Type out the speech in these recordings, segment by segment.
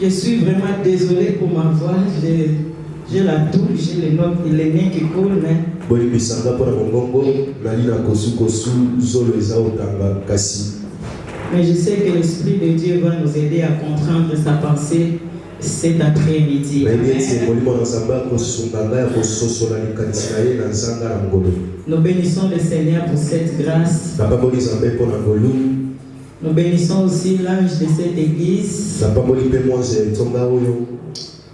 Je suis vraiment désolé pour ma voix. J'ai la toux, j'ai les nez qui coulent, mais... Mais je sais que l'Esprit de Dieu va nous aider à comprendre sa pensée cet après-midi. Nous bénissons le Seigneur pour cette grâce. Nous bénissons aussi l'ange de cette église.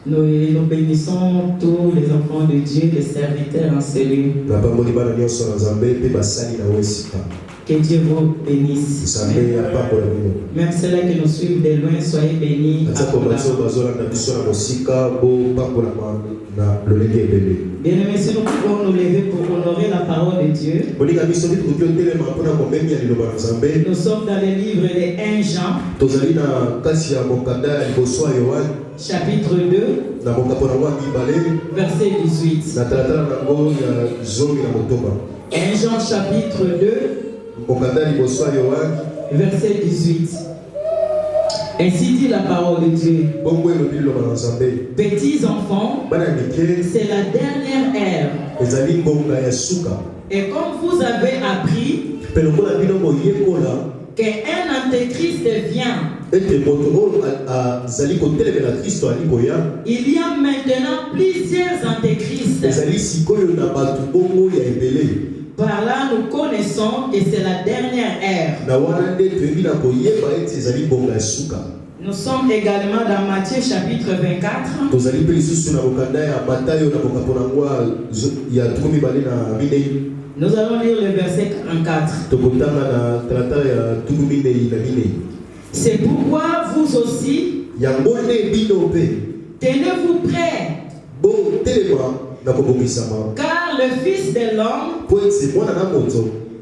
Nous bénissons tous les enfants de Dieu, les serviteurs en cellule. Que Dieu vous bénisse. Même ceux-là qui nous suivent de loin, soyez bénis. Bien-aimés, si nous pouvons nous lever pour honorer la parole de Dieu. Nous sommes dans le livre de 1 Jean. Chapitre 2. Verset 18. 1 Jean chapitre 2. Verset 18. Ainsi dit la parole de Dieu. Petits enfants, c'est la dernière ère. Et comme vous avez appris qu'un antéchrist vient, il y a maintenant plusieurs antéchrists. Par là, nous connaissons que c'est la dernière ère. Nous sommes également dans Matthieu chapitre 24. Nous allons lire le verset 44. C'est pourquoi vous aussi, tenez-vous prêts. Car le Fils de l'homme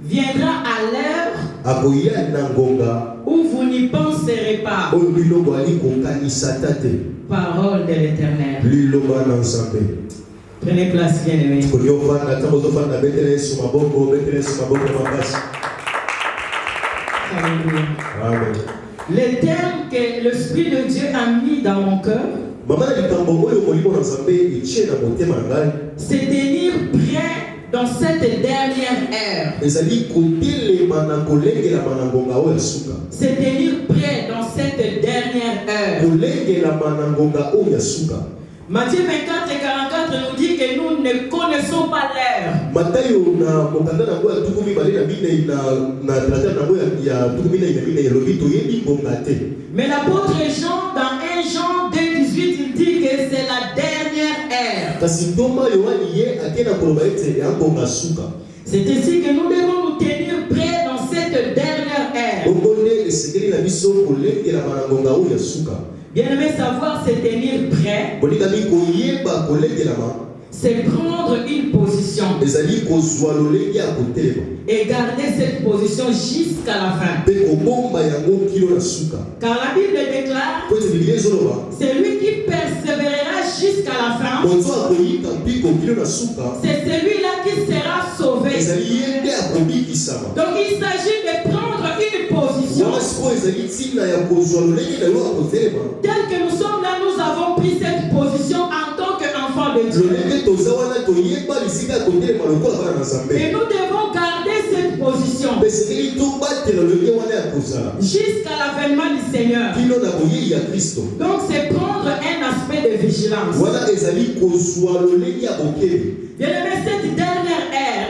viendra à l'heure où vous n'y penserez pas. Parole de l'Éternel. Prenez place, bien-aimés. Le terme que l'Esprit de Dieu a mis dans mon cœur, c'est tenir prêt dans cette dernière ère. Se tenir prêt dans cette dernière heure. Matthieu 24 et 44 nous dit que nous ne connaissons pas l'heure. Mais l'apôtre Jean, dans 1 Jean 2,18, il dit que c'est la dernière ère. C'est ici que nous devons nous tenir prêts dans cette dernière ère. Bien aimé, savoir se tenir prêt, c'est prendre une position et garder cette position jusqu'à la fin. Car la Bible déclare, c'est lui qui persévérera jusqu'à la fin, c'est celui-là qui sera sauvé. Donc il s'agit de prendre une position. Tel que nous sommes là, nous avons pris cette position en tant qu'enfants de Dieu. Et nous devons garder cette position jusqu'à l'avènement du Seigneur. Donc c'est prendre un aspect de vigilance. Bien aimé, cette dernière ère,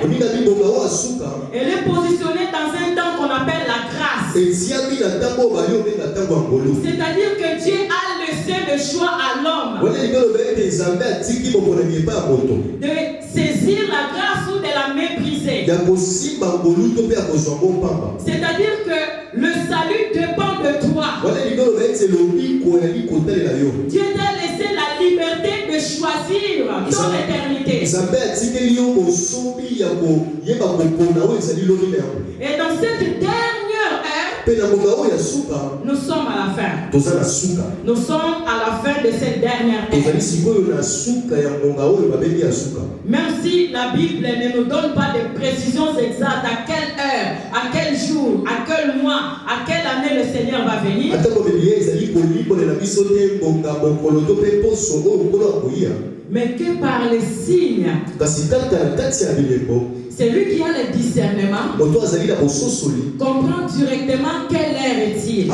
elle est positionnée dans un temps qu'on appelle la grâce. C'est-à-dire que Dieu a laissé le choix à l'homme de saisir la grâce ou de la mépriser. C'est-à-dire que le salut dépend de toi. Dieu t'a laissé la liberté de choisir ton éternité. Et dans cette dernière ère, nous sommes à la fin. Nous sommes à la fin de cette dernière ère. Même si la Bible ne nous donne pas de précisions exactes à quelle heure, à quel jour, à quel mois, à quelle année le Seigneur va venir. Mais que par les signes, c'est lui qui a le discernement, comprend directement quelle heure est-il.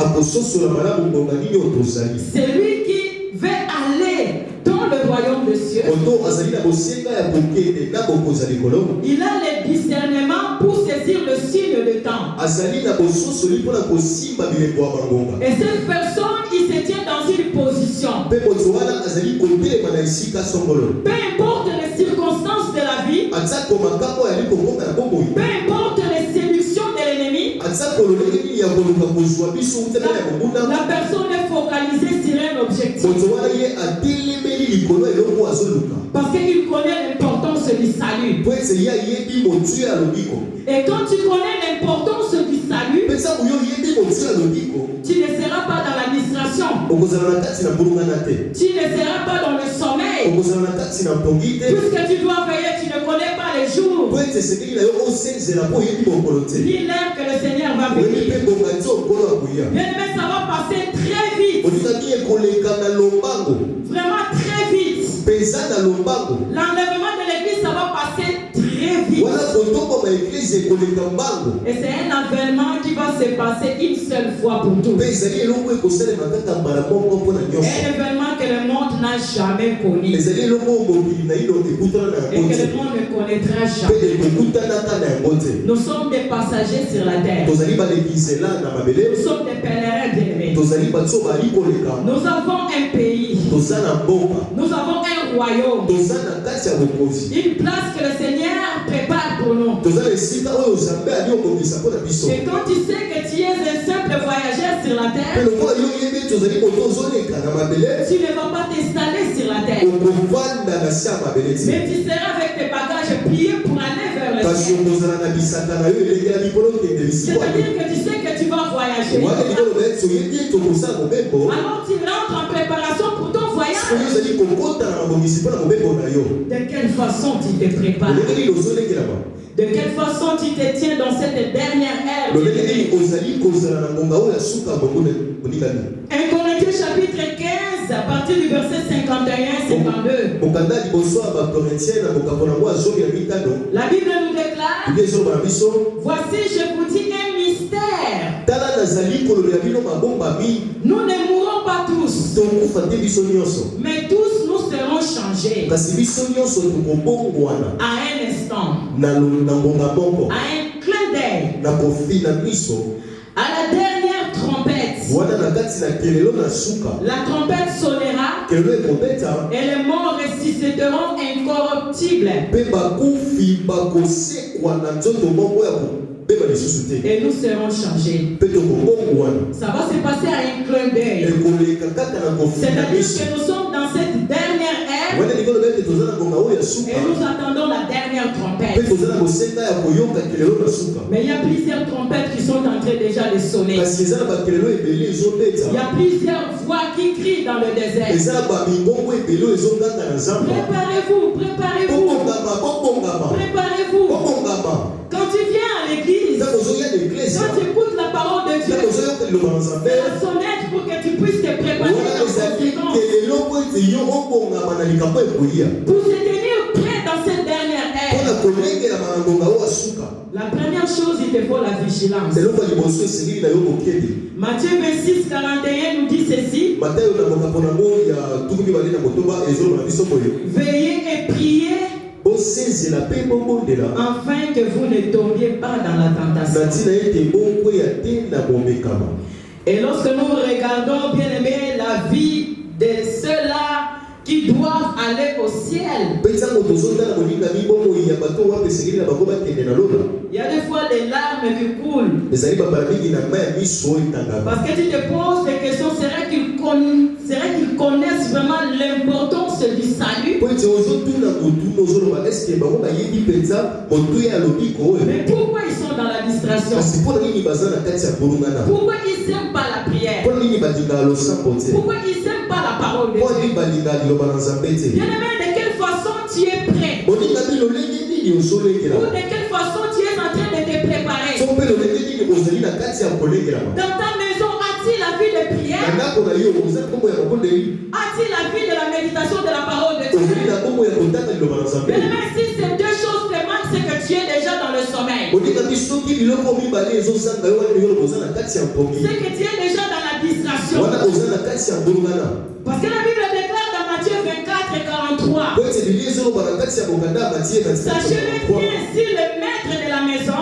C'est lui qui veut aller dans le royaume des cieux. Il a le discernement pour saisir le signe de temps. Et cette personne, il se tient dans une position. Peu importe les circonstances de la vie, peu importe les séductions de l'ennemi, la personne est focalisée sur un objectif. Parce qu'il connaît l'importance du salut. Et quand tu connais l'importance du salut, tu ne seras pas dans l'administration. Tu ne seras pas dans le sommeil. Puisque tu dois veiller, tu ne connais pas les jours ni l'heure que le Seigneur va venir. Bien aimé, ça va passer très vite. Vraiment très vite. L'enlèvement de l'église, ça va passer très vite. Et c'est un avènement qui va se passer une seule fois pour tous. Un événement que le monde n'a jamais connu. Et que le monde ne connaîtra jamais. Nous sommes des passagers sur la terre. Nous sommes des pèlerins bien-aimés. Nous avons un pays. Nous avons un royaume. Une place que le Seigneur prépare pour nous. Et quand tu sais que tu es un simple voyageur sur la terre, tu ne vas pas t'installer sur la terre. Mais tu seras avec tes bagages pliés pour aller vers le ciel. C'est-à-dire que tu sais que tu vas voyager. Alors tu rentres en préparation pour ton voyage. De quelle façon tu te prépares? De quelle façon tu te tiens dans cette dernière ère? 1 Corinthiens Corinthiens chapitre 15, à partir du verset 51-52. La Bible nous déclare, voici, je vous dis un mystère. Nous ne mourrons pas tous, mais tous nous serons changés. À un instant, à un clin d'œil, à la dernière trompette. La trompette sonnera et les morts ressusciteront incorruptibles. Et nous serons changés. Ça va se passer à un clin d'œil. C'est-à-dire que nous sommes dans cette dernière ère et nous attendons la dernière trompette. Mais il y a plusieurs trompettes qui sont en train déjà de sonner. Il y a plusieurs voix qui crient dans le désert. Préparez-vous, préparez-vous. Préparez-vous. Quand tu viens à l'église, quand tu écoutes la parole de Dieu, c'est la sonnette pour que tu puisses te préparer pour se tenir prêt dans cette dernière ère. La première chose, il te faut la vigilance. Matthieu 26, 41 nous dit ceci. Veillez et priez afin que vous ne tombiez pas dans la tentation. Et lorsque nous regardons, bien aimé, la vie de ceux-là qui doivent aller au ciel, il y a des fois des larmes qui coulent. Parce que tu te poses des questions, serait qu'ils connaissent vraiment l'importance du salut? Mais pourquoi ils sont dans la distraction? Pourquoi ils n'aiment pas la prière? Pourquoi ils n'aiment pas la parole de Dieu? Bien-aimé, de quelle façon tu es prêt? Ou de quelle façon tu es en train de te préparer? Dans ta maison, as-tu la vie de prière? As-tu la vie de la méditation de la parole de Dieu? Bien-aimé, si ces deux choses te manquent, c'est que tu es déjà dans le sommeil. C'est que tu es déjà dans la distraction. Parce que la Bible déclare dans Matthieu 24 et 43. Sachez-le bien, si le maître de la maison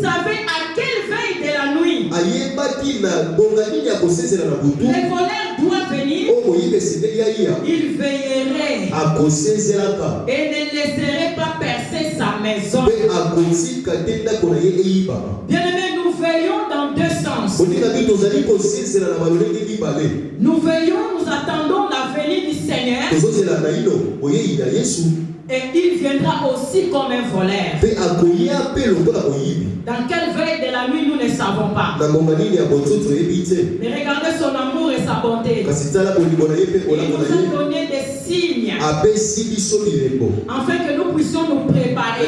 savait à quelle veille de la nuit les voleurs doivent venir, il veillerait et ne laisserait pas percer sa maison. Bien-aimé, nous veillons dans deux sens. Nous veillons, nous attendons la venue du Seigneur. Et il viendra aussi comme un voleur. Dans quelle veille de la nuit, nous ne savons pas. Mais regardez son amour et sa bonté. Il nous a donné des signes afin que nous puissions nous préparer.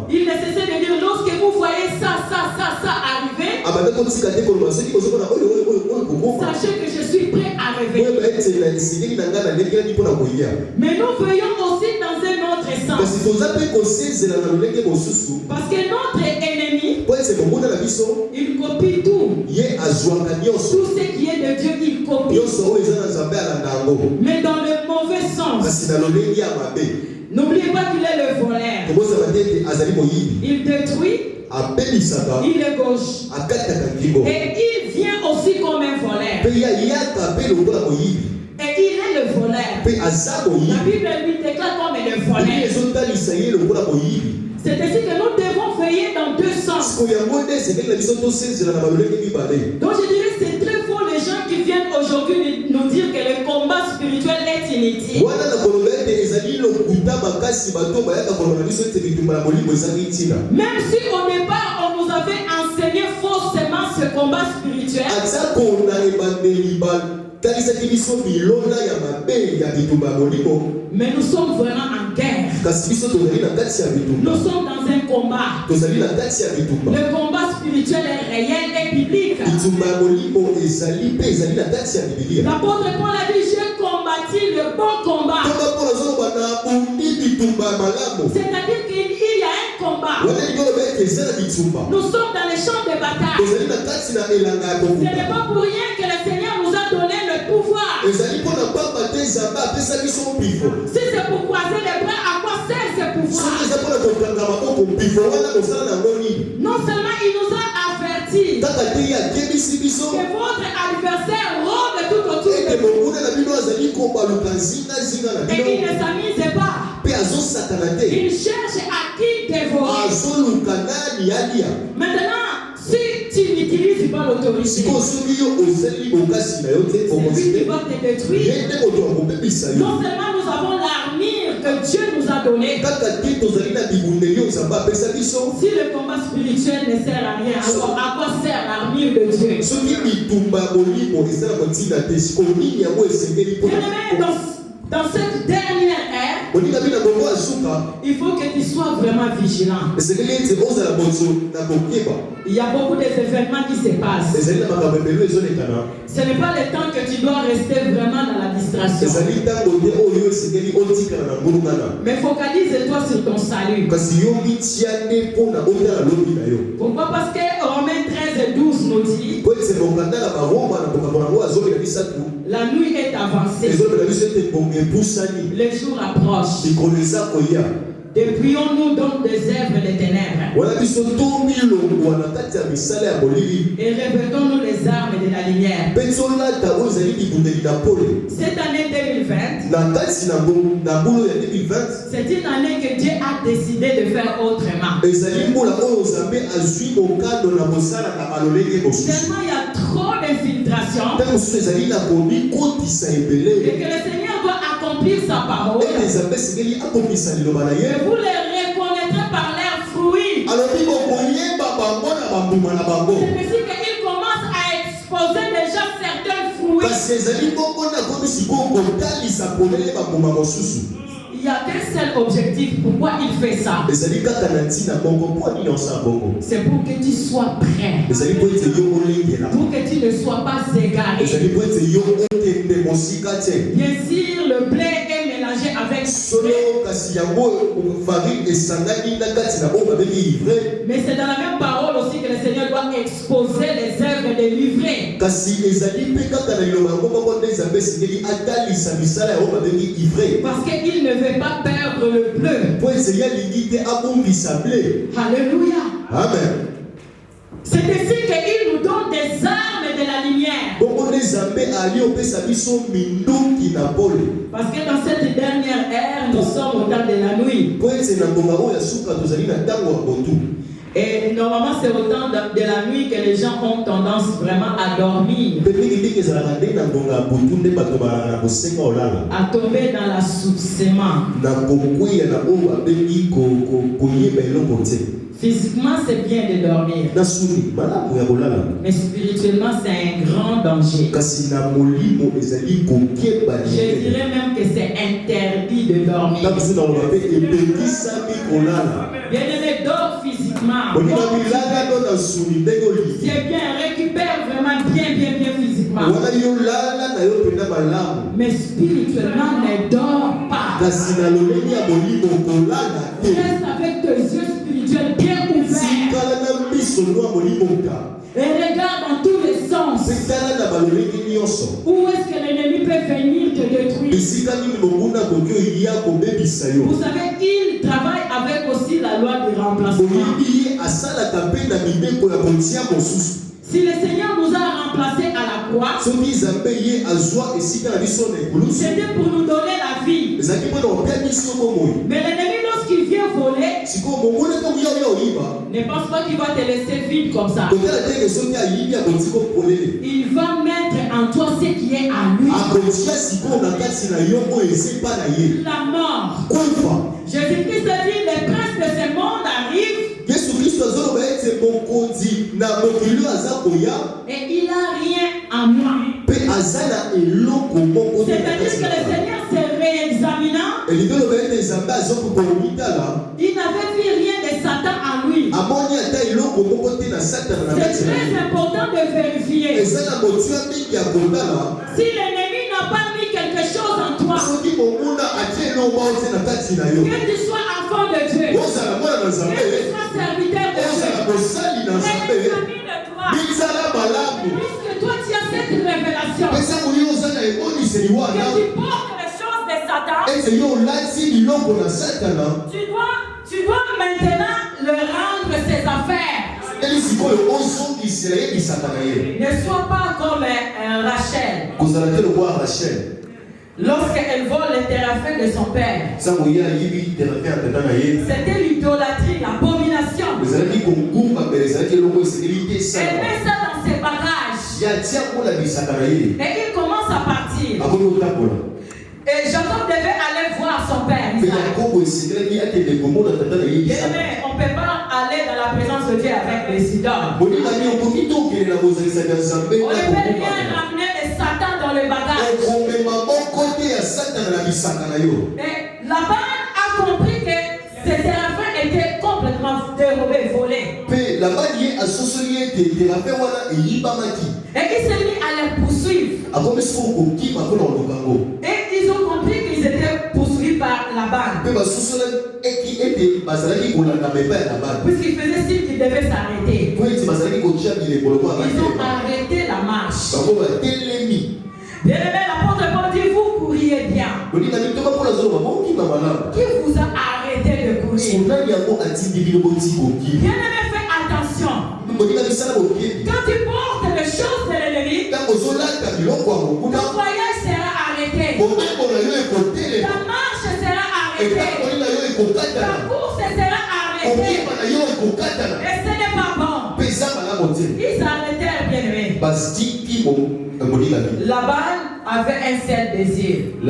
Il ne cessait de dire, lorsque vous voyez ça arriver, sachez que je suis prêt à revenir. Mais nous veillons aussi dans un autre sens. Parce que notre ennemi, il copie tout. Tout ce qui est de Dieu, il copie. Mais dans le mauvais sens. N'oubliez pas qu'il est le voleur. Il détruit. Il est gauche. Et il vient aussi comme un voleur. Et il est le voleur. La Bible lui déclare comme le voleur. C'est ainsi que nous devons veiller dans deux sens. Donc je dirais que c'est très faux les gens qui viennent aujourd'hui nous dire que le combat spirituel est inutile. Même si au départ on nous avait enseigné faussement ce combat spirituel, mais nous sommes vraiment en guerre. Nous sommes dans un combat. Le combat spirituel spirituel est réel et biblique. L'apôtre Paul a dit, j'ai combattu le bon combat. C'est-à-dire qu'il y a un combat. Nous sommes dans les champs de bataille. Ce n'est pas pour rien que le Seigneur nous a donné le pouvoir. Si c'est pour croiser les bras, à quoi sert ce pouvoir? Non seulement il nous a averti que votre adversaire rôde tout autour de vous et il ne s'amuse pas. Il cherche à qui dévorer. Maintenant, si tu n'utilises pas l'autorité, c'est lui qui va te détruire. Non seulement nous avons l'armure que Dieu nous a donnée. Si le combat spirituel ne sert à rien, alors à quoi sert l'armure de Dieu? Dans cette dernière ère, il faut que tu sois vraiment vigilant. Il y a beaucoup d'événements qui se passent. Ce n'est pas le temps que tu dois rester vraiment dans la distraction. Mais focalise-toi sur ton salut. Pourquoi? Parce que Romains 13:12 nous dit la nuit est avancée. Le jour approche. Dépouillons-nous donc des œuvres des ténèbres. Et revêtons-nous les armes de la lumière. Cette année 2020, c'est une année que Dieu a décidé de faire autrement. Tellement il y a trop d'infiltration et que le Seigneur doit accomplir sa parole. Et vous les reconnaîtrez par leurs fruits. C'est ainsi qu'il commence à exposer déjà certains fruits. Il n'y a qu'un seul objectif. Pourquoi il fait ça? C'est pour que tu sois prêt. Pour que tu ne sois pas égaré. Bien sûr, le blé est mélangé avec mais c'est dans la même parole aussi que le Seigneur doit exposer les œuvres de l'ivraie. Parce qu'il ne veut pas perdre le bleu. Alléluia. Amen. C'est ainsi qu'il nous donne des armes de la lumière. Parce que dans cette dernière ère, nous sommes au temps de la nuit. Et normalement, c'est au temps de la nuit que les gens ont tendance vraiment à dormir, à tomber dans l'assoupissement. Physiquement, c'est bien de dormir. Mais spirituellement, c'est un grand danger. Je dirais même que c'est interdit de dormir. Bien-aimé, dors physiquement. C'est bien, récupère vraiment bien physiquement. Mais spirituellement, ne dors pas. Reste avec tes yeux spirituels bien ouverts. Et regarde dans tous les sens. Où est-ce que l'ennemi peut venir te détruire? Vous savez, il travaille avec aussi la loi du remplacement. Si le Seigneur nous a remplacés à la croix, c'était pour nous donner la vie. Mais l'ennemi, lorsqu'il vient voler, ne pense pas qu'il va te laisser vide comme ça. Il va mettre en toi ce qui est à lui. La mort. Jésus-Christ a dit, le prince de ce monde arrive. Et il n'a rien en moi. C'est-à-dire que le Seigneur s'est réexaminant. Il n'avait vu rien de Satan en lui. très important de vérifier. Si l'ennemi n'a pas mis quelque chose en toi, que tu sois enfant de Dieu, que tu sois serviteur de Dieu, examine-toi. Puisque toi tu as cette révélation, que tu portes les choses de Satan, tu dois maintenant le rendre ses affaires. Ne sois pas comme Rachel. Lorsqu'elle vole les terrains de son père, c'était l'idolâtrie, l'abomination. Elle met ça dans ses bagages et il commence à partir. Et Jacob devait aller voir son père. On ne peut pas aller dans la présence de Dieu avec les idoles. On ne peut rien ramener de Satan dans le bagage. Et Laban a compris que ces terrains étaient complètement dérobés, volés. Et il s'est mis à les poursuivre. Et ils ont compris qu'ils étaient poursuivis par Laban. Puisqu'il faisait signe qu'ils devaient s'arrêter. Ils ont arrêté la marche. Bien-aimé, l'apôtre Paul dit, vous couriez bien. Qui vous a arrêté de courir? Bien-aimé, fais attention. Quand tu portes les choses de l'ennemi, ton voyage sera arrêté. Ta marche sera arrêtée. Ta course sera arrêtée. Et ce n'est pas bon. Ils arrêtèrent, bien-aimé. Laban avait un seul désir. On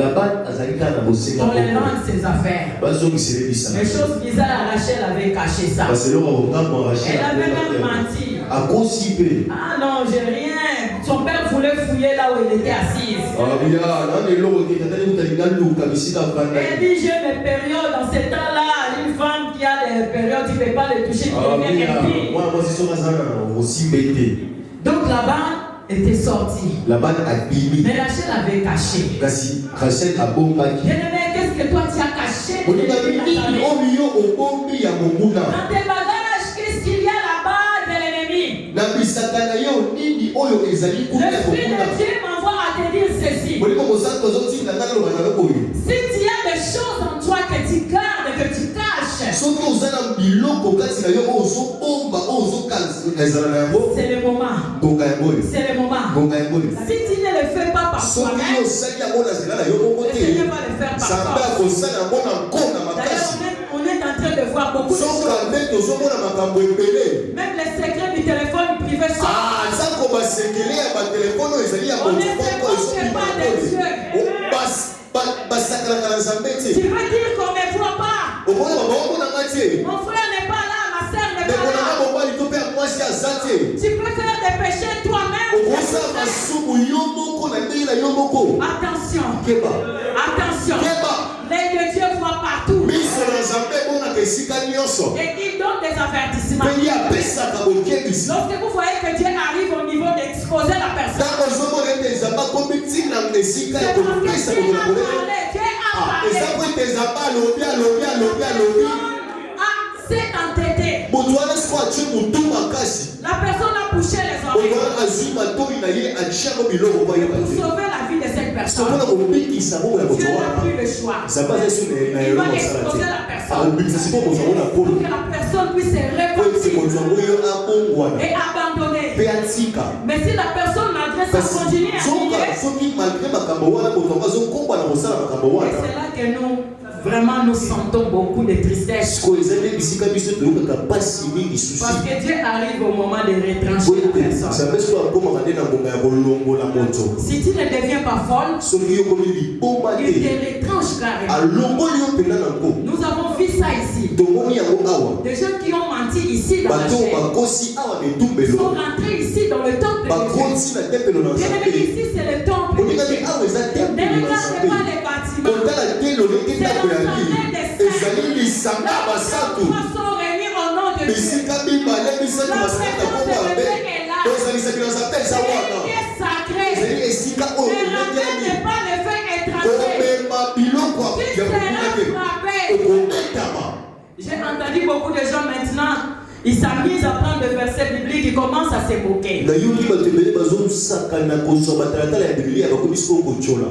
les rend ses affaires. Les choses bizarres, Rachel avait caché ça. Elle avait même menti. Ah non, j'ai rien. Son père voulait fouiller là où il était assise. Elle dit, j'ai mes périodes dans ces temps-là. Une femme qui a des périodes, tu ne peux pas les toucher. Donc Laban était sorti. Mais Rachel avait caché. Bien-aimé, qu'est-ce que toi tu as caché? Dans tes bagages, qu'est-ce qu'il y a là-bas de l'ennemi? Le Esprit de Dieu m'envoie à te dire ceci. Si tu as des choses en toi que tu gardes, que tu caches, c'est le moment. C'est le moment. Si tu ne le fais pas par toi-même, le Seigneur va le faire par toi. D'ailleurs, on est en train de voir beaucoup de choses. Même les secrets du téléphone privé sont. On ne se moque pas des yeux. Tu veux dire qu'on ne voit pas? Mon frère n'est pas là, ma soeur n'est pas là. Tu peux faire des péchés toi-même. Attention. Attention. L'œil de Dieu voit partout. Et il donne des avertissements. Lorsque vous voyez que Dieu arrive au niveau d'exposer la personne, c'est entêté. La personne a bouché les oreilles pour sauver la vie de cette personne. Dieu n'a plus le choix. Il va exposer la personne pour que la personne puisse se repentir et abandonner. Mais si la personne malgré ça continue à vivre, c'est là que nous vraiment nous sentons beaucoup de tristesse. Parce que Dieu arrive au moment de retrancher la personne. Si tu ne deviens pas folle, il te retranche carrément. Nous avons vu ça ici. Des gens qui ont menti ici dans la chair sont rentrés ici dans le temple de Dieu. Ici c'est le temple de Dieu. Ne regardez pas les bâtiments. C'est l'ensemble des saints. Là où sont réunis au nom de Dieu. Là où entendu beaucoup de gens maintenant. Ils s'amusent à prendre des versets bibliques, ils commencent à se moquer.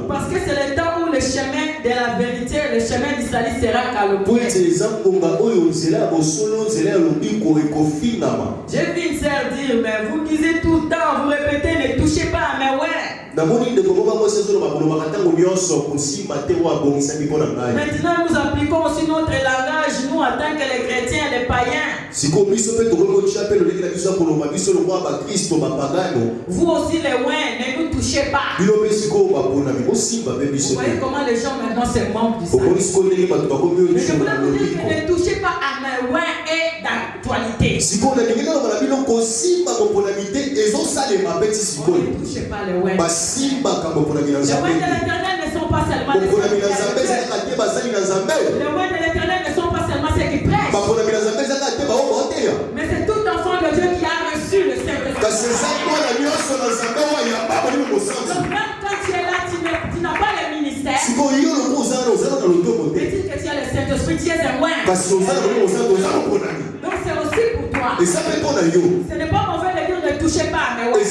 Parce que c'est le temps où le chemin de la vérité, le chemin du salut sera calomnié. J'ai vu une sœur dire, mais vous disiez tout le temps, vous répétez, ne touchez pas, mais ouais. Maintenant nous appliquons aussi notre langage, nous en tant que les chrétiens et les païens. Vous aussi les ouins, ne nous touchez pas. Vous voyez comment les gens maintenant se moquent du ça. Mais je voulais vous dire que ne touchez pas à mes ouins et d'actualité. Ne touchez pas les ouins. Les ouins de l'éternel ne sont pas seulement les ouins de l'éternel ne sont pas seulement ceux qui prêchent. Mais c'est tout enfant de Dieu qui a reçu le Saint-Esprit. Donc même quand tu es là, tu n'as pas le ministère. Mais dis que tu as le Saint-Esprit, tu es un ouin. Donc c'est aussi pour toi. Ce n'est pas mauvais de dire ne touchez pas, mais ouais.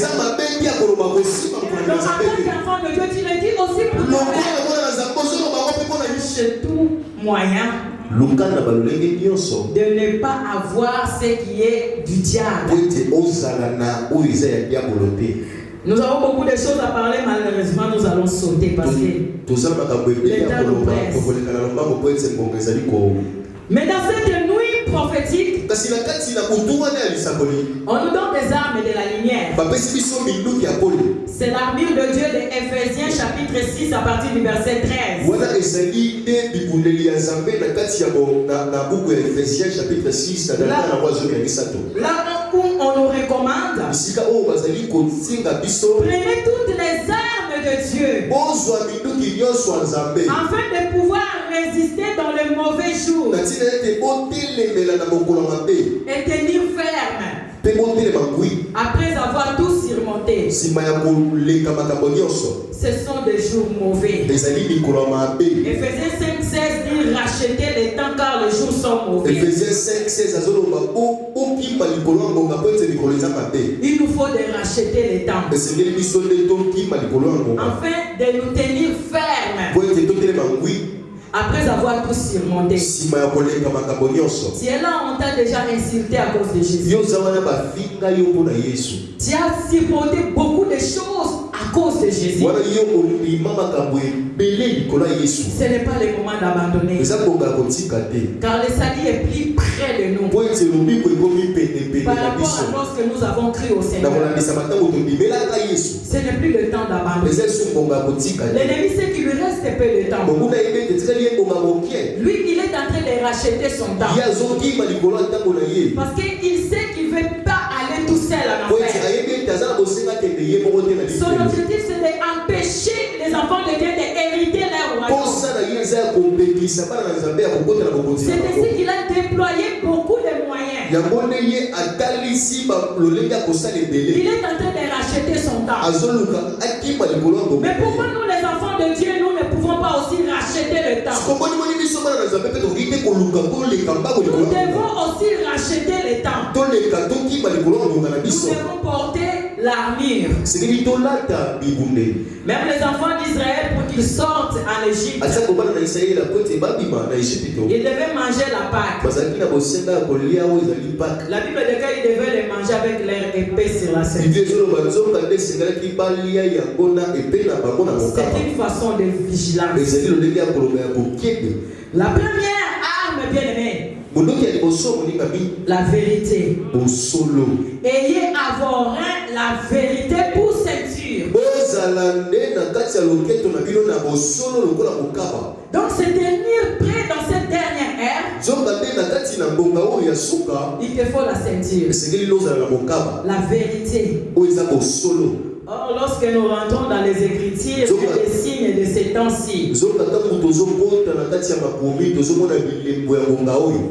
Donc en tant qu'enfant de Dieu, tu le dis aussi pour toi. C'est tout moyen de ne pas avoir ce qui est du diable. Nous avons beaucoup de choses à parler, malheureusement nous allons sauter parce que le temps nous presse. Mais dans cette nuit prophétique, on nous donne des armes et de la lumière. C'est l'armure de Dieu de Ephésiens chapitre 6 à partir du verset 13. Là où on nous recommande, prenez toutes les armes de Dieu afin de pouvoir résister dans le mauvais jour et tenir ferme après avoir tout surmonté. Ce sont des jours mauvais. Ephésiens 5:16 dit racheter les temps car les jours sont mauvais. Il nous faut de racheter les temps afin de nous tenir fermes après avoir tout surmonté. Si est là, on t'a déjà insulté à cause de Jésus. Tu as supporté beaucoup de choses à cause de Jésus. Ce n'est pas le moment d'abandonner. Car le salut est plus près de nous. Par rapport à lorsque nous avons cru au Seigneur. Ce n'est plus le temps d'abandonner. L'ennemi sait qu'il lui reste peu de temps. Lui, il est en train de racheter son temps. Parce qu'il sait qu'il ne veut pas aller tout seul en enfer. Son objectif, c'est d'empêcher les enfants de Dieu d'hériter leur royaume. C'est ainsi qu'il a déployé beaucoup de moyens. Il est en train de racheter son temps. Mais pourquoi nous, les enfants de Dieu, nous ne pouvons pas aussi racheter le temps? Nous devons aussi racheter le temps. Nous devons porter l'armure. Même les enfants d'Israël, pour qu'ils sortent en Égypte, ils devaient manger la Pâque. La Bible dit qu'ils devaient les manger avec leur épée sur la ceinture. C'est une façon de vigilance. La première arme, bien aimée, la vérité. Ayez à vos reins la vérité pour ceinture. Donc se tenir prêt dans cette dernière ère, il te faut la ceinture. La vérité. Or, lorsque nous rentrons dans les Écritures, les signes de ces temps-ci,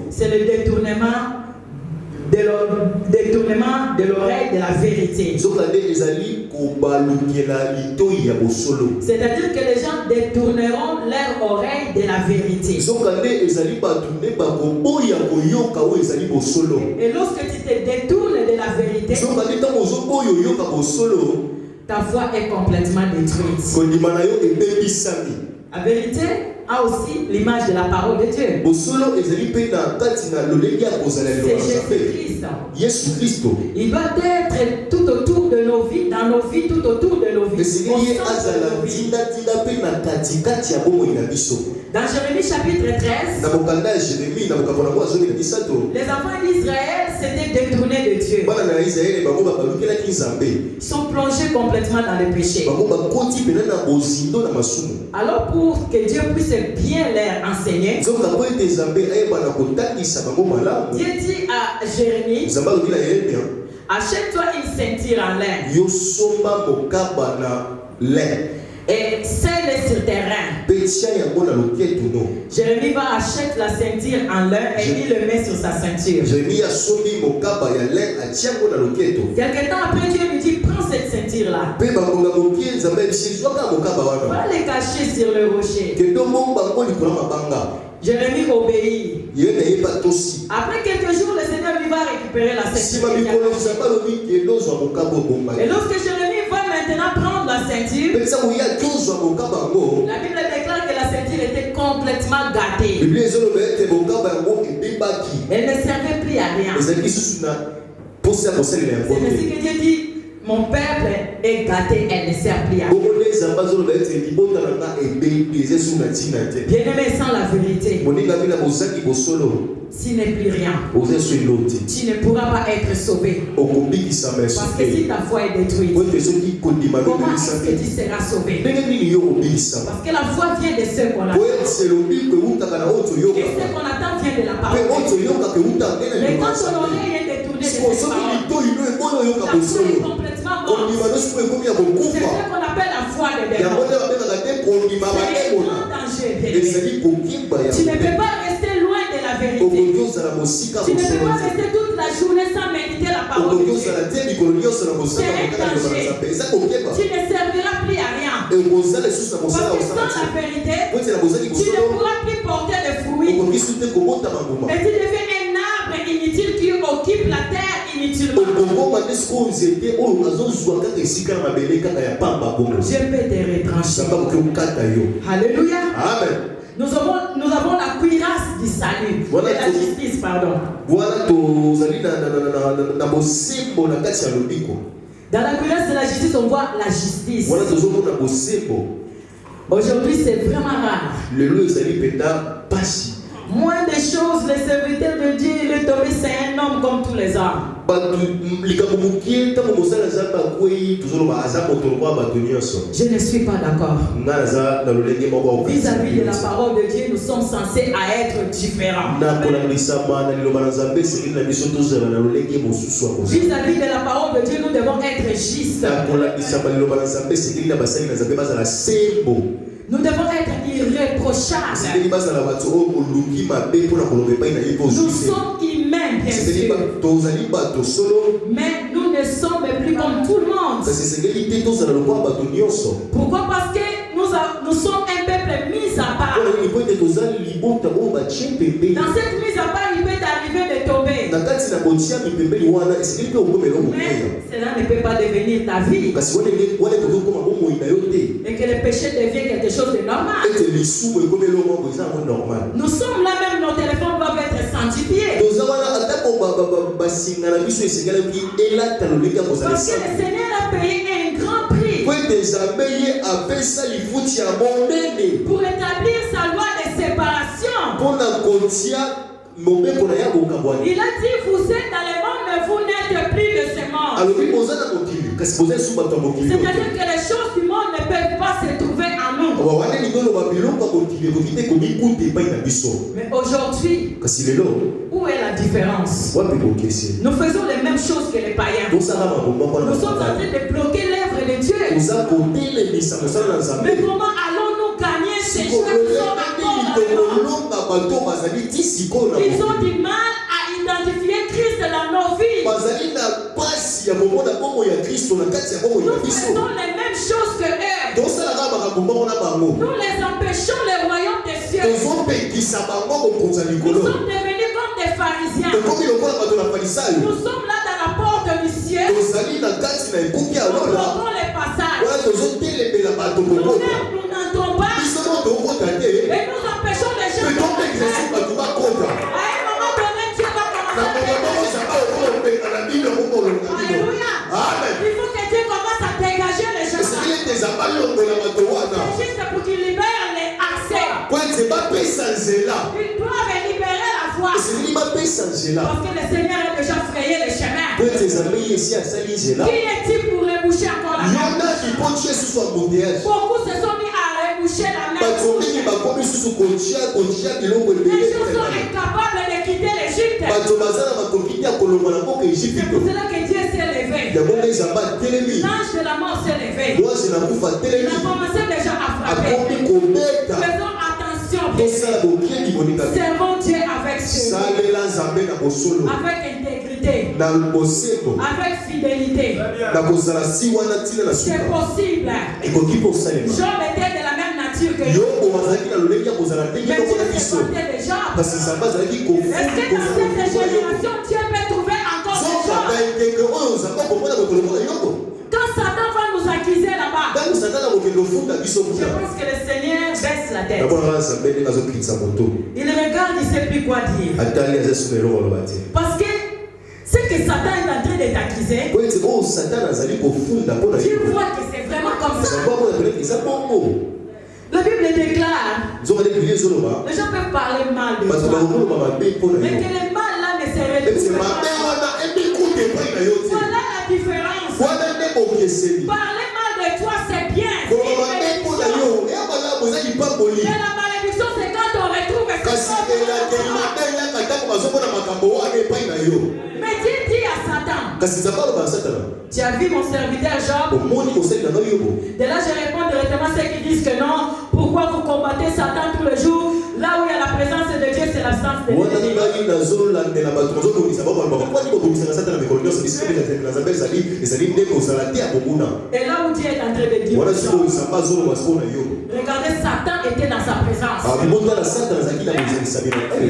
c'est le détournement de l'oreille de la vérité. C'est-à-dire que les gens détourneront leur oreille de la vérité. Et lorsque tu te détournes de la vérité, ta foi est complètement détruite. La vérité a aussi l'image de la parole de Dieu. C'est Jésus-Christ. Il doit être tout autour de nos vies, dans nos vies, tout autour de nos vies. Dans Jérémie chapitre 13, les enfants d'Israël s'étaient détournés de Dieu. Ils sont plongés complètement dans le péché. Alors pour que Dieu puisse bien leur enseigner, Dieu dit à Jérémie, achète-toi une ceinture en lin et scelle sur tes reins. Jérémie va acheter la ceinture en lin et il le met sur sa ceinture. Quelque temps après, Dieu lui dit, prends cette ceinture-là. Va les cacher sur le rocher. Jérémie obéit. Après quelques jours, le Seigneur lui va récupérer la ceinture. Et lorsque Jérémie va maintenant prendre la ceinture, la Bible déclare que la ceinture était complètement gâtée. Elle ne servait plus à rien. C'est ainsi que Dieu dit, mon peuple est gâté, elle ne sert plus à rien. Bien-aimé, sans la vérité, s'il n'est plus rien, tu ne pourras pas être sauvé. Parce que si ta foi est détruite, comment est-ce que tu seras sauvé? Parce que la foi vient de ce qu'on attend. Et ce qu'on attend vient de la parole. Mais quand ton oreille est détournée de cette parole, ta foi est complètement morte. C'est ce qu'on appelle la foi de démon. C'est un grand danger, bien-aimé. Tu ne peux pas rester loin de la vérité. Tu ne peux pas rester toute la journée sans méditer la parole de Dieu. C'est un danger. Tu ne serviras plus à rien. Parce que sans la vérité, tu ne pourras plus porter de fruits. Et tu deviens un arbre inutile qui occupe la terre inutilement. Je peux te retrancher. Alléluia. Amen. Nous avons la cuirasse du salut, de la justice, pardon. Dans la cuirasse de la justice, on voit la justice. Aujourd'hui, c'est vraiment rare. Moins de choses, le serviteur de Dieu, il est tombé, c'est un homme comme tous les hommes. Je ne suis pas d'accord. Vis-à-vis de la parole de Dieu, nous sommes censés être différents. Vis-à-vis de la parole de Dieu, nous devons être justes. Nous devons être irréprochables. Nous sommes humains, bien sûr. Mais nous ne sommes plus comme tout le monde. Pourquoi? Parce que nous sommes un peuple mis à part. Dans cette mise à part, il peut arriver de tomber. Mais cela ne peut pas devenir ta vie. Et que le péché devienne quelque chose de normal. Nous sommes là, même nos téléphones doivent être sanctifiés. Parce que le Seigneur a payé un grand prix pour établir sa loi de séparation. Il a dit, vous êtes dans le monde, mais vous n'êtes plus de ce monde. C'est-à-dire que les choses du monde ne peuvent pas se trouver en nous. Mais aujourd'hui, où est la différence? Nous faisons les mêmes choses que les païens. Nous sommes en train de bloquer l'œuvre de Dieu. Mais comment allons-nous gagner ces choses qui sont encore dans le monde? Ils ont du mal à identifier Christ dans nos vies. Nous faisons les mêmes choses que eux. Nous les empêchons le royaume devenus comme des pharisiens. Nous sommes là dans la porte du ciel. Nous portons les passages. Nous-mêmes, nous n'entrons pas. Et nous empêchons les gens de passer. À un moment donné, Dieu va commencer à dégager. Alléluia. Il faut que Dieu commence à dégager les gens. C'est juste pour qu'il libère les accès. Ils doivent libérer la voie. Parce que le Seigneur a déjà frayé les chemins. Qui est-il pour reboucher encore la mer? Beaucoup se sont mis à reboucher la mer. Les gens sont incapables de quitter l'Égypte. C'est pour cela que Dieu s'est levé. L'ange de la mort s'est levé. Il a commencé déjà à frapper. Faisons attention. Servons Dieu avec ce avec intégrité, avec fidélité. C'est possible. Job était de la même nature que nous. Mais Dieu se portait déjà. Est-ce que dans cette génération, Dieu peut trouver encore des choses? Quand Satan va nous accuser là-bas, je pense que le Seigneur baisse la tête. Il regarde, il ne sait plus quoi dire. Parce que ce que Satan est en train de t'accuser, tu vois que c'est vraiment comme ça. La Bible déclare, les gens peuvent parler mal de toi, mais que le mal là ne se retrouve pas. Voilà la différence. Parler mal de toi, c'est bien. Mais la malédiction, c'est quand on retrouve ce mais Dieu dit à Satan, tu as vu mon serviteur Job? De là, je réponds directement à ceux qui disent que non. Pourquoi vous combattez Satan tous les jours? Là où il y a la présence de Dieu, c'est l'absence de Dieu. Et là où Dieu est en train de dire, regardez, Satan était dans sa présence.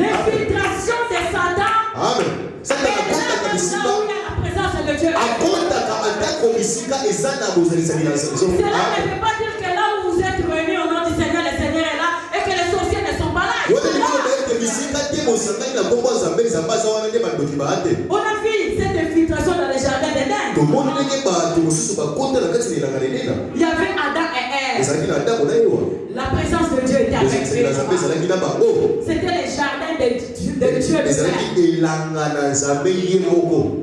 L'infiltration de Satan. Amen. Là où il y a la présence de Dieu. Cela ne veut pas dire que là où vous êtes venus au nom du Seigneur, le Seigneur est là et que les sorciers ne sont pas là. On a vu cette infiltration dans les jardins d'Éden. Il y avait Adam et Ève. La présence de Dieu était avec eux. C'était les jardins de Dieu.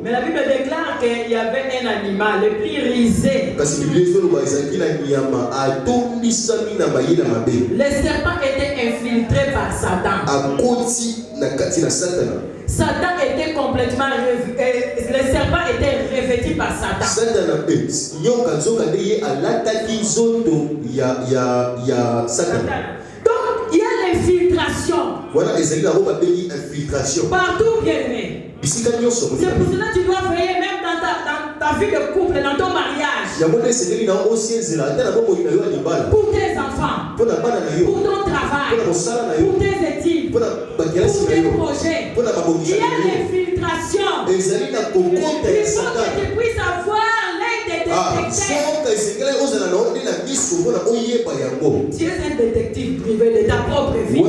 Mais la Bible déclare qu'il y avait un animal, le plus risé. Le serpent était infiltré par Satan. Satan était complètement le serpent était revêtu par Satan. Donc il y a l'infiltration. Partout, bien aimé. C'est pour cela que tu dois veiller même dans ta vie de couple, dans ton mariage. Pour tes enfants, pour ton travail, pour tes études, pour tes projets. Il y a l'infiltration. Il faut que tu puisses avoir l'aide de détecter. Tu es un détective privé de ta propre vie.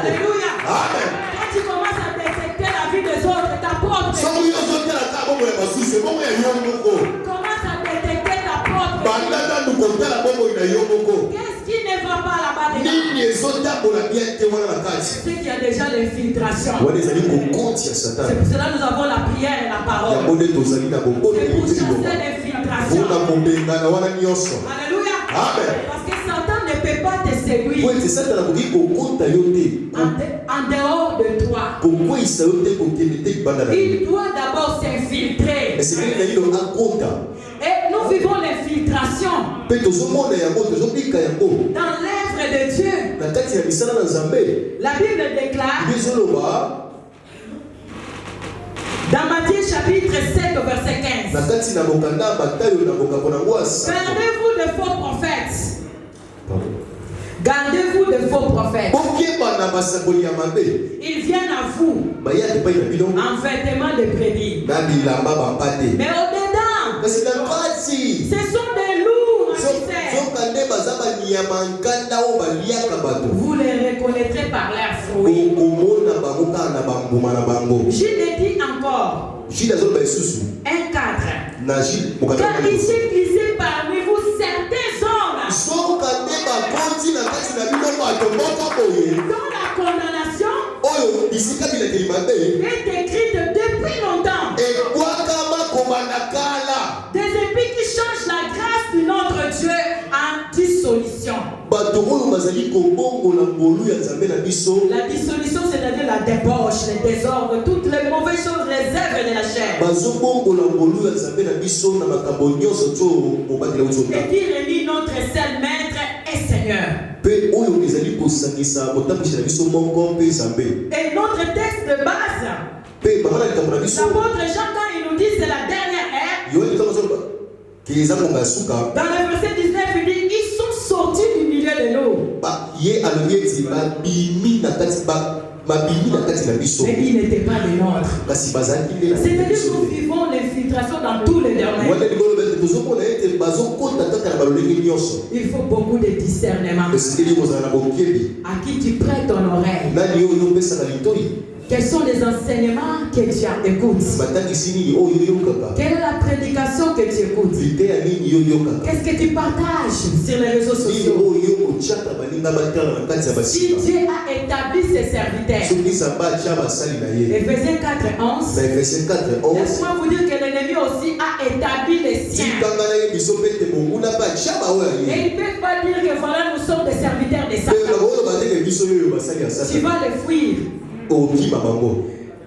Alléluia. Amen. Quand tu commences à détecter la vie des autres, ta propre vie. Commence à détecter ta propre vie. Qu'est-ce qui ne va pas là-bas dedans? C'est qu'il y a déjà l'infiltration. C'est pour cela que nous avons la prière et la parole. C'est pour chasser l'infiltration. Alléluia. Amen. Parce que Satan ne peut pas te séduire en dehors de toi. Il doit d'abord s'infiltrer. Et nous vivons l'infiltration dans l'œuvre de Dieu. La Bible déclare dans Matthieu chapitre 7 verset 15, gardez-vous de faux prophètes prophètes. Ils viennent à vous en vêtements de brebis. Mais au-dedans, ce sont des loups. Vous les reconnaîtrez par leurs fruits. Je l'ai dit encore. Un cadre. Car il s'est glissé parmi vous certains hommes dont la condamnation est écrite depuis longtemps. Des épis qui changent la grâce de notre Dieu en dissolution. La dissolution, c'est-à-dire la débauche, les désordres, toutes les mauvaises choses, les œuvres de la chair. Et qui relie notre seul maître et Seigneur. Et notre texte de base, l'apôtre Jean, quand il nous dit c'est la dernière ère, dans le verset 19, il dit ils sont sortis du milieu de l'eau. Mais ils n'étaient pas des nôtres. C'est-à-dire que nous vivons l'infiltration dans tous les domaines. Il faut beaucoup de discernement. À qui tu prêtes ton oreille? Quels sont les enseignements que tu écoutes? Quelle est la prédication que tu écoutes? Qu'est-ce que tu partages sur les réseaux sociaux? Si Dieu a établi ses serviteurs, Ephésiens 4:11, laisse-moi vous dire que l'ennemi aussi a établi les siens. Et il ne peut pas dire que voilà, nous sommes des serviteurs de Satan. Tu vas les fuir.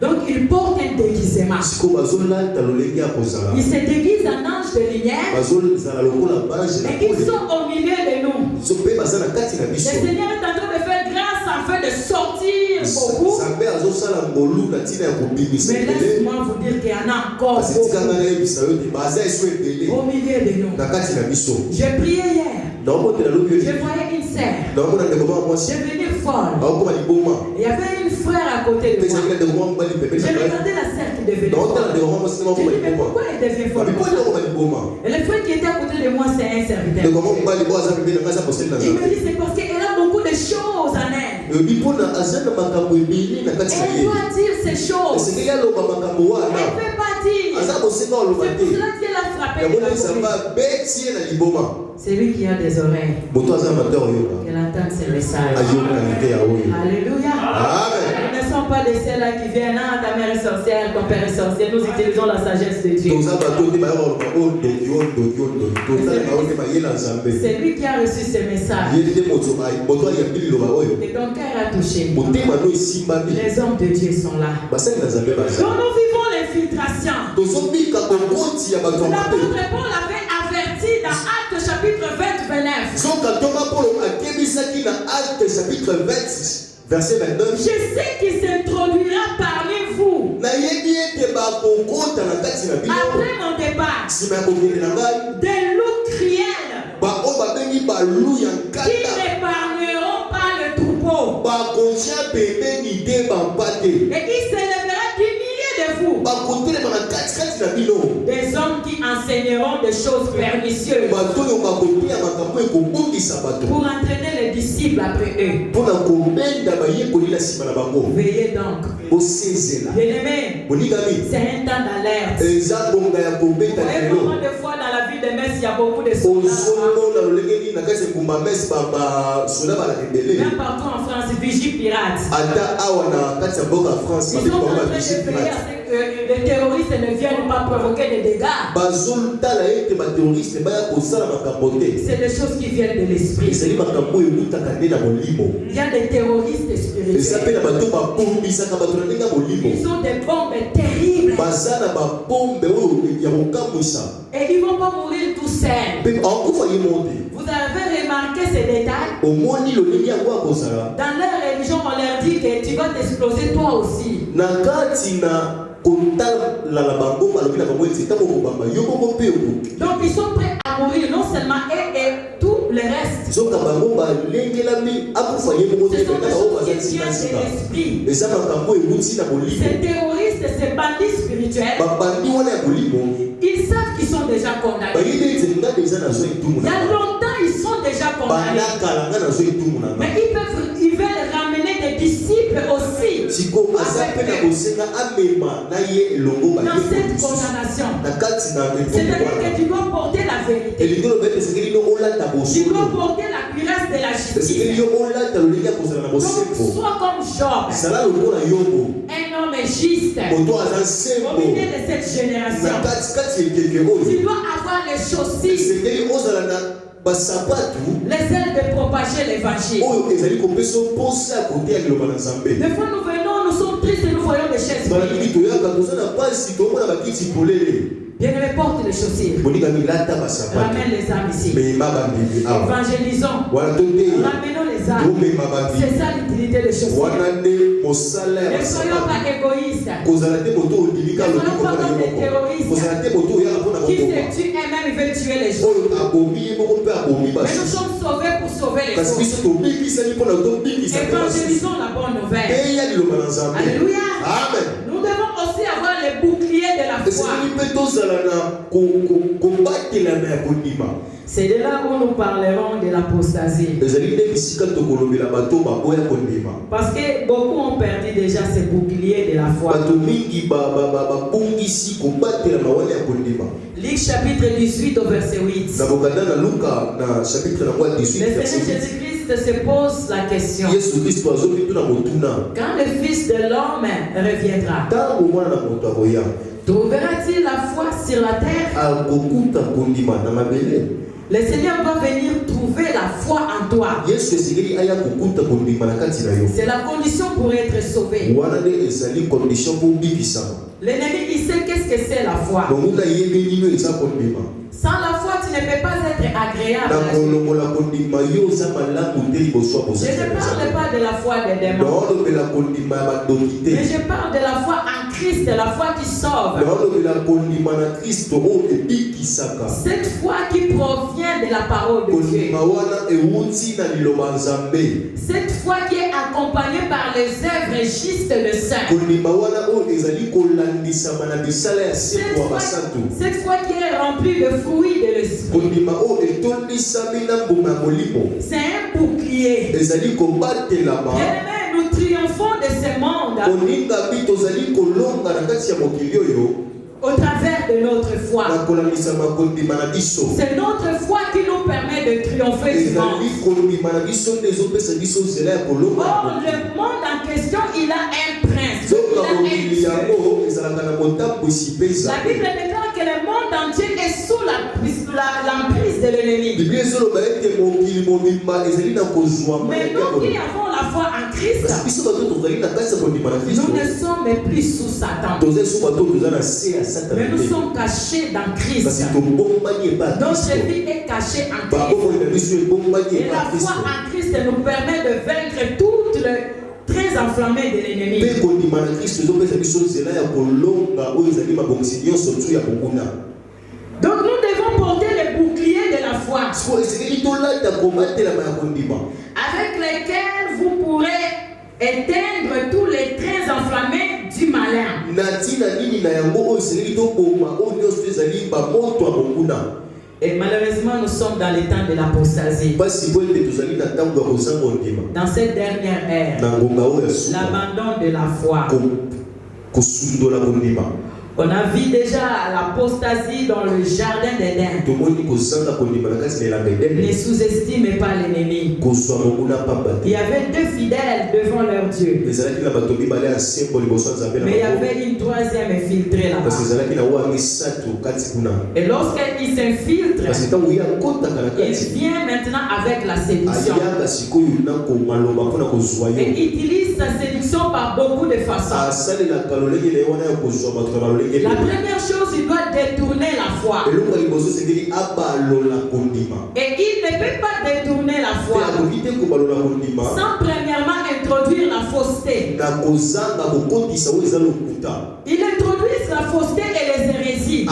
Donc il porte un déguisement. Il se déguise en ange de lumière. Et ils sont au milieu de nous. Le Seigneur est en train de faire grâce afin de sortir beaucoup. Mais laisse-moi vous dire qu'il y en a encore beaucoup au milieu de nous. J'ai prié hier. Je voyais une sœur devenir folle. Il y avait une frère à côté de moi. J'ai regardé la sœur qui devenait folle. J'ai dit, mais pourquoi elle devient folle? Et le frère qui était à côté de moi, c'est un serviteur. Il me dit, c'est parce qu'elle a beaucoup de choses en elle. Elle doit dire ces choses. Elle ne peut pas dire. C'est pour cela qu'elle a frappé. C'est lui qui a des oreilles. Qu'elle entende ses messages. Alléluia. Nous ne sommes pas de ceux-là qui viennent. Ah, ta mère est sorcière, ton père est sorcier. Nous utilisons la sagesse de Dieu. C'est lui qui a reçu ces messages. Et ton cœur a touché. Les hommes de Dieu sont là. Donc nous vivons l'infiltration. L'apôtre Paul avait averti dans Actes chapitre 20, 29. Verset 29. Je sais qu'il s'introduira parmi vous. Après mon départ, des loups criels qui n'épargneront pas le troupeau. Et il s'élèvera du milieu de vous des hommes qui enseigneront des choses pernicieuses pour entraîner les disciples après eux. Veillez donc. Bien-aimés, c'est un temps d'alerte. Combien de fois dans la vie de Metz, il y a beaucoup de soldats. Même partout en France, vigie pirate. Ils sont en train de veiller à ce que les terroristes ne viennent pas provoquer des dégâts. C'est des choses qui viennent de l'esprit. Il y a des terroristes spirituels. Ils ont des bombes terribles. Et ils ne vont pas mourir tout seuls. Vous avez remarqué ces détails? Dans leur religion, on leur dit que tu vas t'exploser toi aussi. Donc ils sont prêts à mourir, non seulement eux et tous les le reste. Ce sont des choses qui viennent de l'esprit. Ces terroristes, ces bandits spirituels, ils savent qu'ils sont déjà condamnés. Il y a longtemps, ils sont déjà condamnés. Mais ils veulent ramener des disciples aussi dans cette condamnation. C'est-à-dire que tu dois porter la vérité. Tu dois porter la cuirasse de la justice. Donc, sois comme Job, un homme juste au milieu de cette génération. Tu dois avoir les chaussures, les ailes de propager l'évangile. Des fois nous venons, nous sommes tristes et nous voyons des chaises vides. Bien-aimés, porte les chaussures. Ramène les âmes ici. Évangélisons. Ramenons les âmes. C'est ça l'utilité des chaussures. Ne soyons pas égoïstes. Ne soyons pas comme des terroristes qui se tuent eux-mêmes, ils veulent tuer les gens. Mais nous sommes sauvés pour sauver les autres. Évangélisons la bonne nouvelle. Alléluia. Amen. Nous devons aussi avoir les boucliers de la foi. C'est de là où nous parlerons de l'apostasie. Parce que beaucoup ont perdu déjà ces boucliers de la foi. Luc chapitre 18 au verset 8. Le Seigneur Jésus-Christ se pose la question. Quand le Fils de l'homme reviendra, trouvera-t-il la foi sur la terre? Le Seigneur va venir trouver la foi en toi. C'est la condition pour être sauvé. L'ennemi, il sait qu'est-ce que c'est la foi. Sans la foi, tu ne peux pas être agréable. Je ne parle pas de la foi des démons. Mais je parle de la foi en Christ, la foi qui sauve. Cette foi qui provient de la parole de Dieu. Cette foi qui est accompagnée par les œuvres justes de saints. Cette foi qui est remplie de fruits de l'esprit. C'est un bouclier. Bien-aimés, nous triomphons de ce monde au travers de notre foi. C'est notre foi qui nous permet de triompher du monde. Or, le monde en question, il a un prince. Il a un Dieu. La Bible déclare que le monde entier est sous l'emprise de l'ennemi. Mais nous qui avons la foi en Christ, nous ne sommes plus sous Satan. Mais nous sommes cachés dans Christ. Notre vie est cachée en Christ. Et la foi en Christ nous permet de vaincre toutes les très enflammées de l'ennemi. Donc nous devons porter les boucliers de la foi, avec lesquels vous pourrez éteindre tous les traits enflammés du malin. Et malheureusement, nous sommes dans les temps de l'apostasie. Dans cette dernière ère, l'abandon de la foi. On a vu déjà l'apostasie dans le jardin d'Éden. Ne sous-estimez pas l'ennemi. Il y avait deux fidèles devant leur Dieu. Mais il y avait une troisième infiltrée là-bas. Et lorsqu'il s'infiltre, il vient maintenant avec la séduction. Et il utilise sa séduction par beaucoup de façons. La première chose, il doit détourner la foi. Et il ne peut pas détourner la foi sans premièrement introduire la fausseté. Il introduit la fausseté et les hérésies.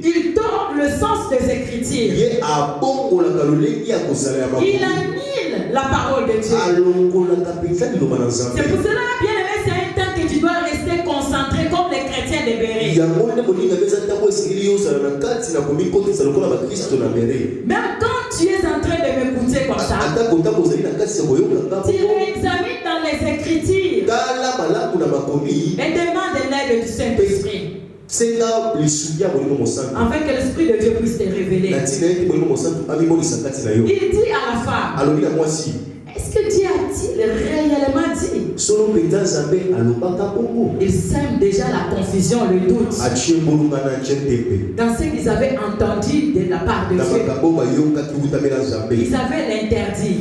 Il tord le sens de Écritures. Il annule la parole de Dieu. C'est pour cela, bien aimé, c'est un temps que tu dois rester concentré comme les chrétiens de Béret. Même quand tu es en train de m'écouter comme ça, tu réexamines dans les Écritures et demande l'aide du Saint-Esprit. Afin que l'Esprit de Dieu puisse te révéler. Il dit à la femme, est-ce que Dieu a-t-il réellement dit? Il sème déjà la confusion, le doute dans ce qu'ils avaient entendu de la part de Dieu. Ils avaient l'interdit.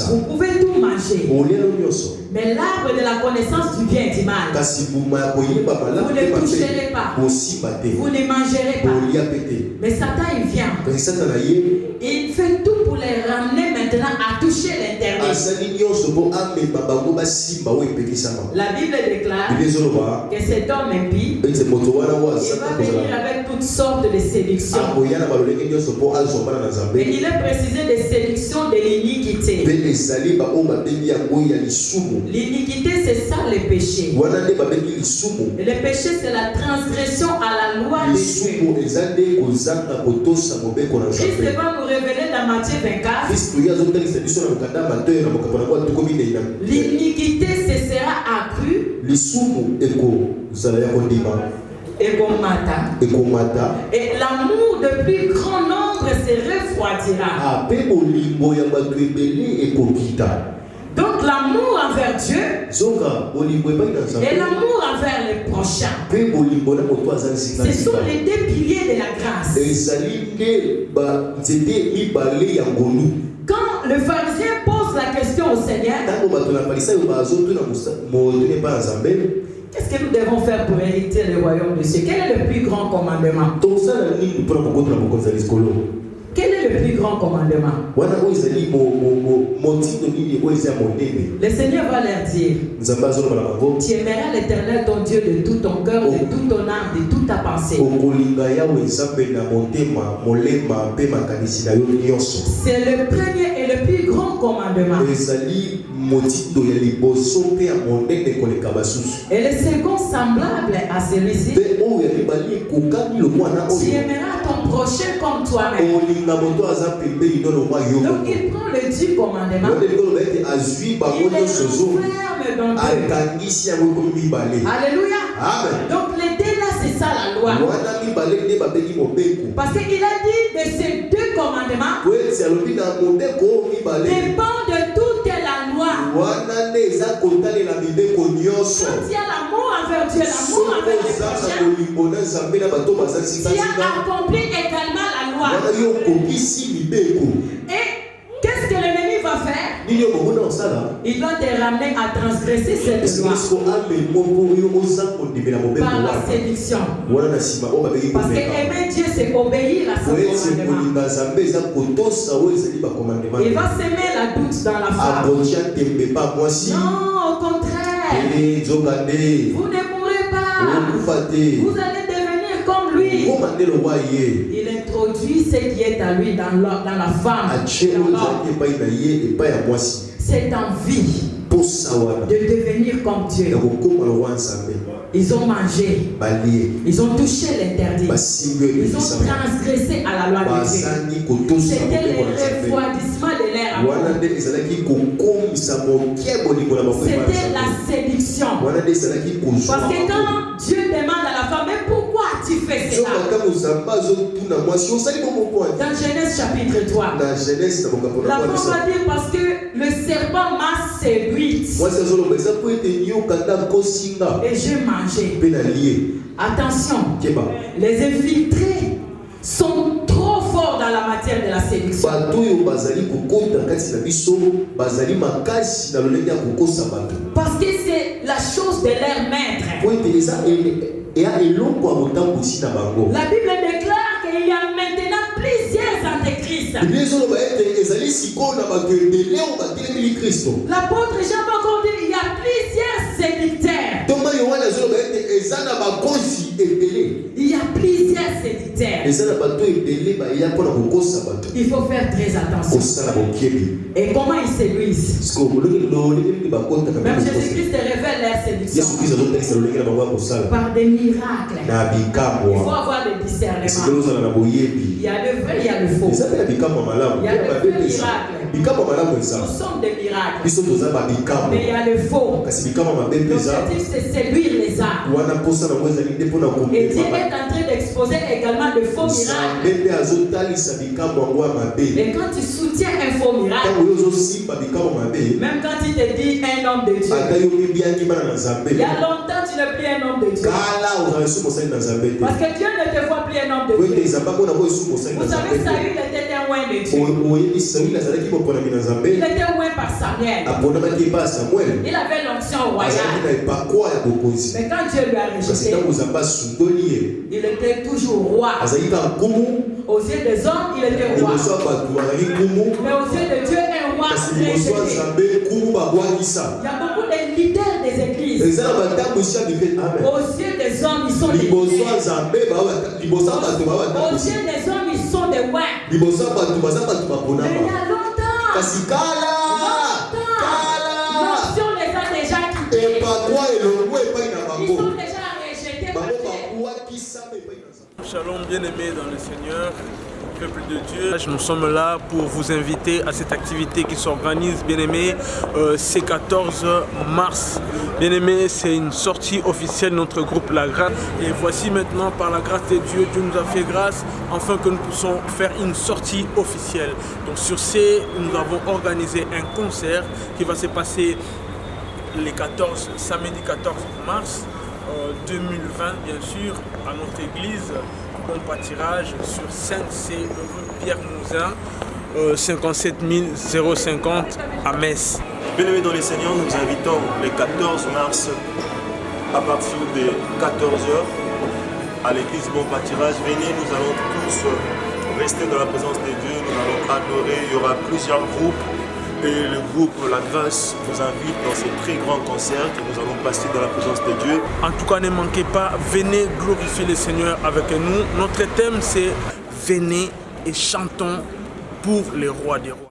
Vous pouvez tout manger, mais l'arbre de la connaissance du bien et du mal, vous ne toucherez pas, vous ne mangerez pas. Mais Satan, il vient, il fait tout pour les ramener maintenant à toucher l'interdit. La Bible déclare que cet homme impie, il va venir avec toutes sortes de séductions. Mais il est précisé des séductions de l'iniquité. L'iniquité, c'est ça le péché. Le péché, c'est la transgression à la loi de Dieu. Christ va nous révéler dans Matthieu 24. L'iniquité cessera accrue et l'amour de plus grand nombre se refroidira. Donc l'amour envers Dieu et l'amour envers les prochains, ce sont les deux piliers de la grâce. Quand le pharisien pose la question au Seigneur, qu'est-ce que nous devons faire pour hériter le royaume de Dieu? Quel est le plus grand commandement? Quel est le plus grand commandement? Le Seigneur va leur dire, tu aimeras l'Éternel ton Dieu de tout ton cœur, de toute ton âme, de toute ta pensée. C'est le premier et le plus grand commandement. Et le second semblable à celui-ci, tu aimeras ton prochain comme toi-même. Donc il prend le 10 commandements, il les enferme dans Dieu. Alléluia. Amen. Donc les deux là, c'est ça la loi. Parce qu'il a dit de ces deux commandements dépend de toute la loi. Quand il y a l'amour envers Dieu, l'amour envers les prochains, tu as accompli également la loi. Et qu'est-ce que l'ennemi va faire? Il va te ramener à transgresser cette loi par la séduction. Parce que aimer Dieu, c'est obéir à son commandement. Il va semer la doute dans la femme. Non, au contraire. Vous ne mourrez pas. Vous allez devenir comme lui. Il introduit ce qui est à lui dans la femme. Cette envie de devenir comme Dieu. Ils ont mangé. Ils ont touché l'interdit. Ils ont transgressé à la loi de Dieu. C'était le refroidissement de l'air. C'était la séduction. Parce que quand Dieu demande à la femme, mais pourquoi tu fais cela? Dans Genèse chapitre 3, la femme va dire parce que le serpent m'a séduite et j'ai mangé. Attention, les infiltrés sont trop forts dans la matière de la séduction. Parce que c'est la chose de leur maître. La Bible déclare qu'il y a maintenant plusieurs antéchrists. L'apôtre Jean va encore dire qu'il y a plusieurs séducteurs. Il y a plusieurs séducteurs. Il faut faire très attention. Et comment ils séduisent? Même Jésus-Christ révèle leur séduction par des miracles. Il faut avoir le discernement. Il y a le vrai, il y a le faux. Il y a le vrai miracle. Nous sommes des miracles. Mais il y a le faux. L'objectif, c'est séduire les âmes. Et Dieu est en train d'exposer également de faux miracles. Et quand tu soutiens un faux miracle, même quand il te dit un homme de Dieu, il y a longtemps tu n'es plus un homme de Dieu. Parce que Dieu ne te voit plus un homme de Dieu. Vous savez, Saül était un oint de Dieu. Il était oint par Samuel. Il avait l'onction royale. Mais quand Dieu lui a rejeté, il était toujours roi. Aux yeux des hommes, il était roi. Mais aux yeux de Dieu, un roi rejeté. Il y a beaucoup de leaders des églises. Aux yeux des hommes, ils sont des leaders. Aux yeux des hommes, ils sont des rois. Mais il y a longtemps. L'option les a déjà quittés. Ils sont déjà rejetés par Dieu. Shalom bien-aimés dans le Seigneur, peuple de Dieu. Nous sommes là pour vous inviter à cette activité qui s'organise, bien-aimés, c'est 14 mars. Bien-aimés, c'est une sortie officielle de notre groupe La Grâce. Et voici maintenant, par la grâce de Dieu, Dieu nous a fait grâce afin que nous puissions faire une sortie officielle. Donc sur ce, nous avons organisé un concert qui va se passer samedi 14 mars 2020, bien sûr, à notre église, Bon Pâturage, sur Sainte-C, rue Pierre-Mouzin, 57 050 à Metz. Bien-aimés dans les Seigneurs, nous invitons le 14 mars à partir de 14h à l'église Bon Pâturage. Venez, nous allons tous rester dans la présence de Dieu, nous allons adorer, il y aura plusieurs groupes. Et le groupe La Grâce vous invite dans ces très grands concerts que nous allons passer dans la présence de Dieu. En tout cas, ne manquez pas, venez glorifier le Seigneur avec nous. Notre thème, c'est « Venez et chantons pour les rois des rois ».